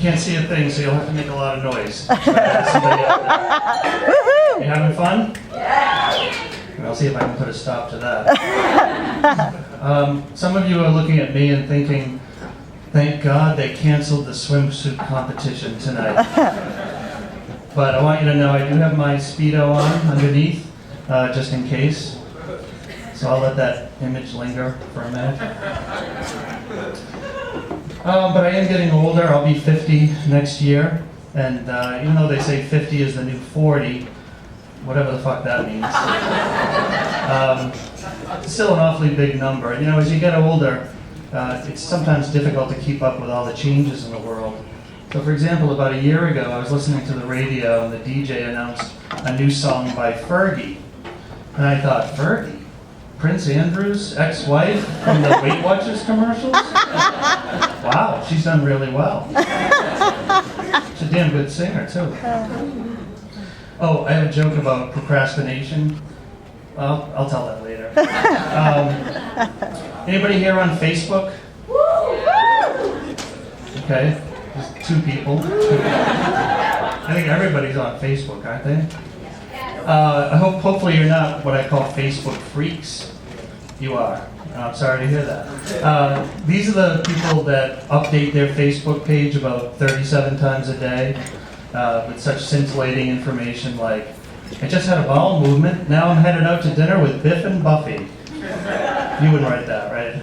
can't see a thing, so you'll have to make a lot of noise. You having fun? I'll see if I can put a stop to that. Some of you are looking at me and thinking, thank God they canceled the swimsuit competition tonight. But I want you to know I do have my Speedo on underneath, just in case. So I'll let that image linger for a minute. But I am getting older. I'll be 50 next year. And even though they say 50 is the new 40, whatever the fuck that means, it's still an awfully big number. And as you get older, it's sometimes difficult to keep up with all the changes in the world. So for example, about a year ago, I was listening to the radio and the DJ announced a new song by Fergie. And I thought, Fergie? Prince Andrew's ex-wife from the Weight Watchers commercials? Wow, she's done really well. She's a damn good singer, too. Oh, I have a joke about procrastination. Well, I'll tell that later. Anybody here on Facebook? Okay, just 2 people. I think everybody's on Facebook, aren't they? Hopefully you're not what I call Facebook freaks. You are. I'm sorry to hear that. These are the people that update their Facebook page about 37 times a day with such scintillating information like, I just had a bowel movement, now I'm headed out to dinner with Biff and Buffy. You wouldn't write that, right?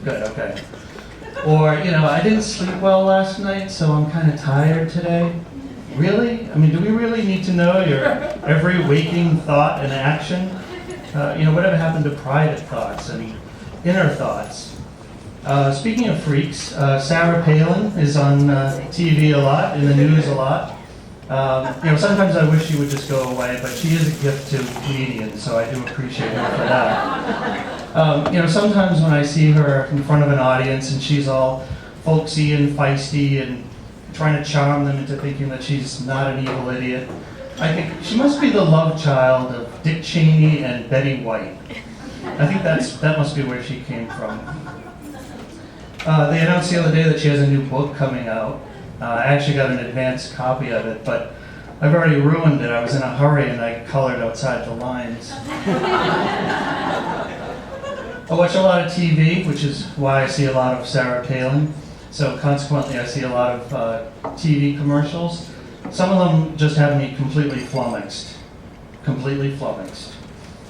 Good, okay. Or, I didn't sleep well last night, so I'm kind of tired today. Really? I mean, do we really need to know your every waking thought and action? Whatever happened to private thoughts and inner thoughts? Speaking of freaks, Sarah Palin is on TV a lot, in the news a lot. Sometimes I wish she would just go away, but she is a gift to comedians, so I do appreciate her for that. Sometimes when I see her in front of an audience and she's all folksy and feisty and trying to charm them into thinking that she's not an evil idiot, I think she must be the love child of Dick Cheney and Betty White. I think that must be where she came from. They announced the other day that she has a new book coming out. I actually got an advanced copy of it, but I've already ruined it. I was in a hurry and I colored outside the lines. I watch a lot of TV, which is why I see a lot of Sarah Palin. So consequently, I see a lot of TV commercials. Some of them just have me completely flummoxed. Completely flummoxed.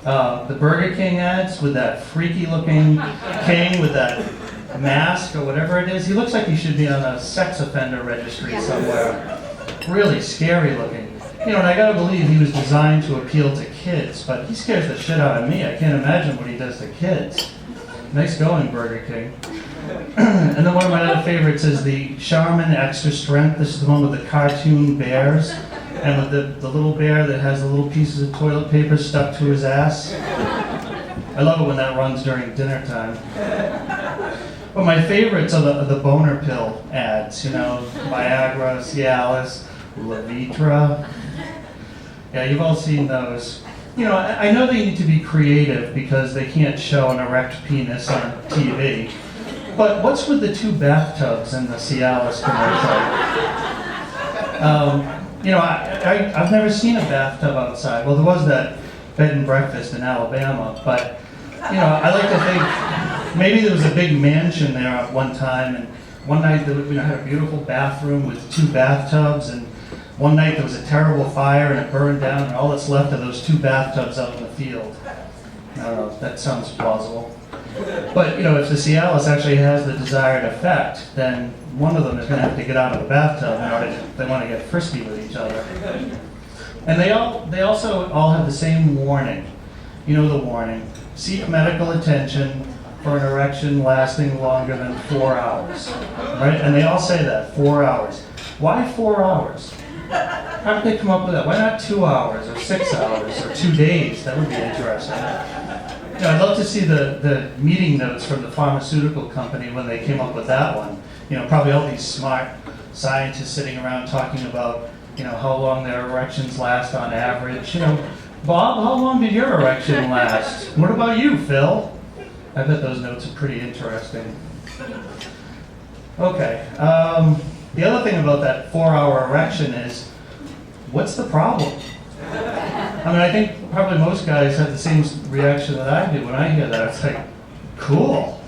The Burger King ads with that freaky-looking king with that mask or whatever it is. He looks like he should be on a sex offender registry somewhere. Really scary looking. And I gotta believe he was designed to appeal to kids, but he scares the shit out of me. I can't imagine what he does to kids. Nice going, Burger King. And then one of my other favorites is the Charmin Extra Strength. This is the one with the cartoon bears, and with the little bear that has the little pieces of toilet paper stuck to his ass. I love it when that runs during dinner time. But my favorites are the boner pill ads, Viagra, Cialis, Levitra. Yeah, you've all seen those. I know they need to be creative because they can't show an erect penis on TV. But what's with the 2 bathtubs in the Cialis commercial? I've never seen a bathtub outside. Well, there was that bed and breakfast in Alabama, but I like to think maybe there was a big mansion there at one time, and one night we had a beautiful bathroom with 2 bathtubs, and one night there was a terrible fire and it burned down, and all that's left are those 2 bathtubs out in the field. I don't know, that sounds plausible. But, if the Cialis actually has the desired effect, then one of them is going to have to get out of the bathtub in order they want to get frisky with each other. And they also all have the same warning. The warning. Seek medical attention for an erection lasting longer than 4 hours. Right? And they all say that, 4 hours. Why 4 hours? How did they come up with that? Why not 2 hours or 6 hours or 2 days? That would be interesting. I'd love to see the meeting notes from the pharmaceutical company when they came up with that one. Probably all these smart scientists sitting around talking about, how long their erections last on average. Bob, how long did your erection last? What about you, Phil? I bet those notes are pretty interesting. Okay. The other thing about that 4-hour erection is, what's the problem? I mean, I think probably most guys have the same reaction that I do when I hear that. It's like, cool.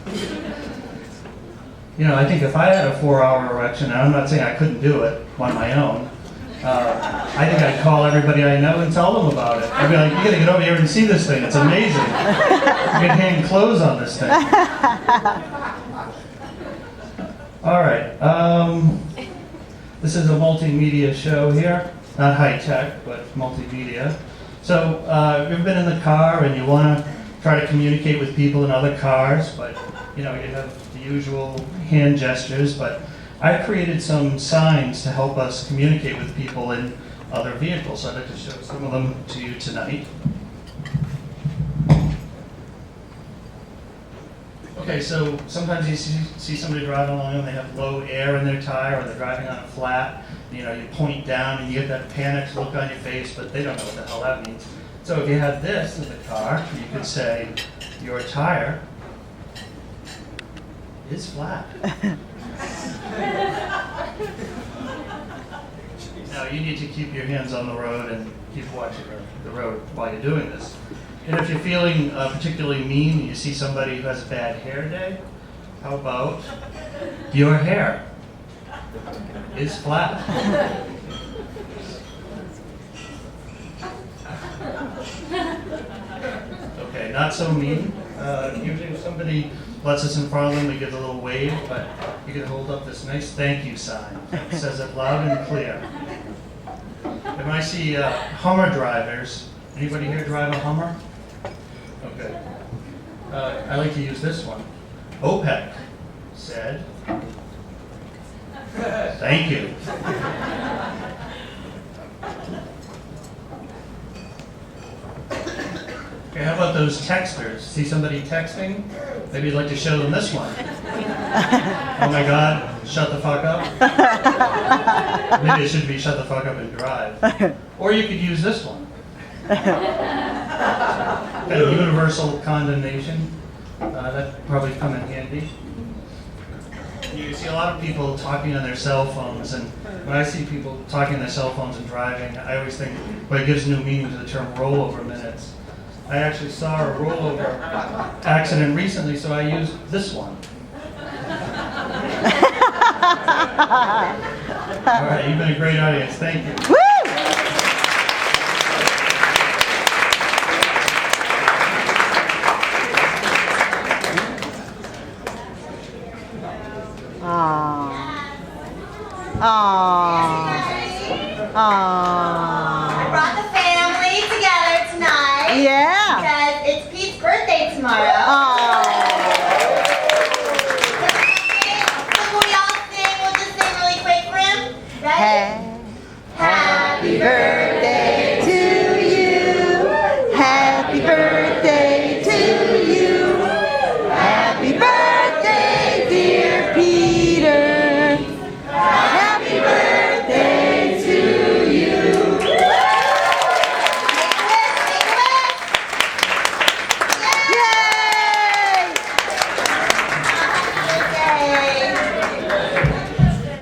You know, I think if I had a 4-hour erection, and I'm not saying I couldn't do it on my own, I think I'd call everybody I know and tell them about it. I'd be like, you gotta get over here and see this thing, it's amazing. You can hang clothes on this thing. All right, this is a multimedia show here. Not high-tech, but multimedia. So, you've been in the car and you wanna try to communicate with people in other cars, but you know, you have the usual hand gestures, but I created some signs to help us communicate with people in other vehicles. So I'd like to show some of them to you tonight. Okay, so sometimes you see somebody driving along and they have low air in their tire, or they're driving on a flat. You know, you point down and you get that panicked look on your face, but they don't know what the hell that means. So if you had this in the car, you could say, your tire is flat. Now you need to keep your hands on the road and keep watching the road while you're doing this. And if you're feeling particularly mean, you see somebody who has a bad hair day, how about your hair is flat? Okay, not so mean. Usually if somebody lets us in front of them, we give a little wave, but you can hold up this nice thank you sign. It says it loud and clear. And when I see Hummer drivers, anybody here drive a Hummer? Okay. I like to use this one. OPEC said, thank you. Okay, how about those texters? See somebody texting? Maybe you'd like to show them this one. Oh my God, shut the fuck up. Maybe it should be shut the fuck up and drive. Or you could use this one. Kind of universal condemnation. That'd probably come in handy. You see a lot of people talking on their cell phones, and when I see people talking on their cell phones and driving, I always think, well, it gives new meaning to the term rollover minutes. I actually saw a rollover accident recently, so I used this one. All right, you've been a great audience. Thank you. Woo! I brought the family together tonight. Yeah. Because it's Pete's birthday tomorrow.